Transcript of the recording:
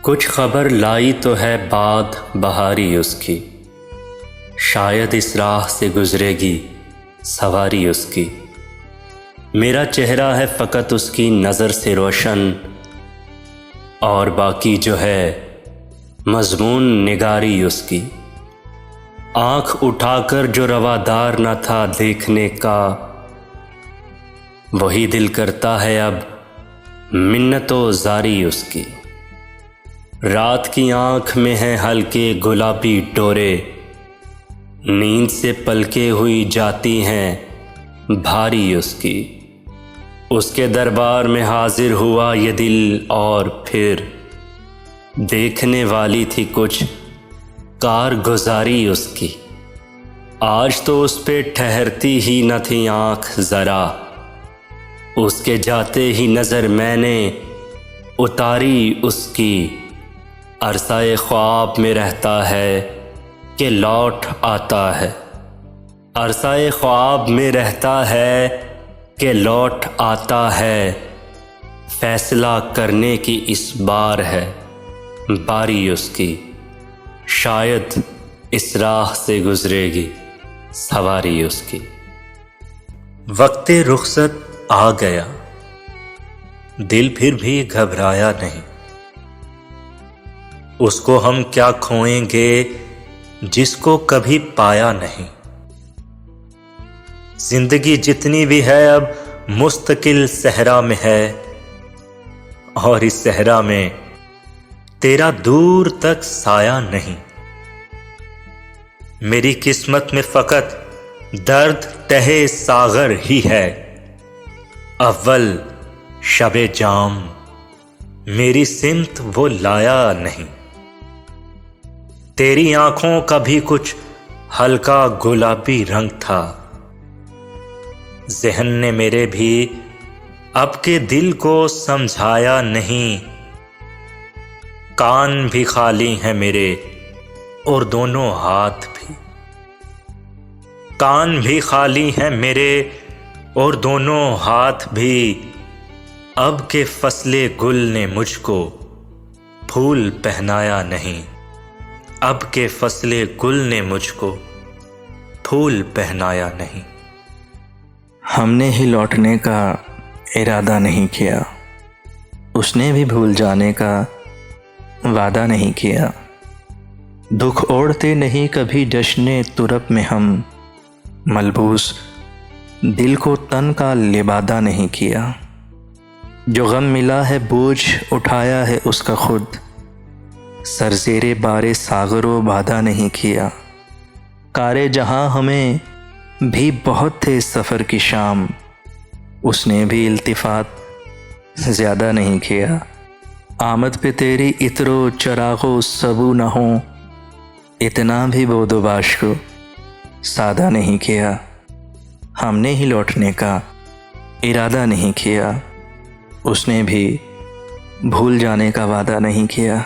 कुछ खबर लाई तो है बात बहारी उसकी, शायद इस राह से गुजरेगी सवारी उसकी। मेरा चेहरा है फ़कत उसकी नज़र से रोशन, और बाकी जो है मज़मून निगारी उसकी। आँख उठाकर जो रवादार न था देखने का, वही दिल करता है अब मिन्नतो ज़ारी उसकी। रात की आँख में है हल्के गुलाबी डोरे, नींद से पलके हुई जाती हैं भारी उसकी। उसके दरबार में हाजिर हुआ ये दिल और फिर देखने वाली थी कुछ कारगुजारी उसकी। आज तो उस पे ठहरती ही न थी आँख ज़रा, उसके जाते ही नज़र मैंने उतारी उसकी। अरसाए ख्वाब में रहता है कि लौट आता है, अरसाए ख्वाब में रहता है कि लौट आता है। फैसला करने की इस बार है बारी उसकी, शायद इस राह से गुजरेगी सवारी उसकी। वक्ते रुखसत आ गया, दिल फिर भी घबराया नहीं। उसको हम क्या खोएंगे जिसको कभी पाया नहीं। जिंदगी जितनी भी है अब मुस्तकिल सहरा में है, और इस सहरा में तेरा दूर तक साया नहीं। मेरी किस्मत में फ़कत दर्द तहे सागर ही है, अव्वल शबे जाम मेरी सिमत वो लाया नहीं। तेरी आंखों का भी कुछ हल्का गुलाबी रंग था, ज़हन ने मेरे भी अब के दिल को समझाया नहीं। कान भी खाली हैं मेरे और दोनों हाथ भी, कान भी खाली हैं मेरे और दोनों हाथ भी। अब के फसले गुल ने मुझको फूल पहनाया नहीं, अब के फसले गुल ने मुझको फूल पहनाया नहीं। हमने ही लौटने का इरादा नहीं किया, उसने भी भूल जाने का वादा नहीं किया। दुख ओढ़ते नहीं कभी जश्ने तुरब में हम, मलबूस दिल को तन का लिबादा नहीं किया। जो गम मिला है बोझ उठाया है उसका खुद, सरजेरे बारे सागरों बाधा नहीं किया। कारे जहां हमें भी बहुत थे सफ़र की शाम, उसने भी इल्तिफात ज़्यादा नहीं किया। आमद पे तेरी इतरो चरागो सबू न हो, इतना भी बोदोबाश को सादा नहीं किया। हमने ही लौटने का इरादा नहीं किया, उसने भी भूल जाने का वादा नहीं किया।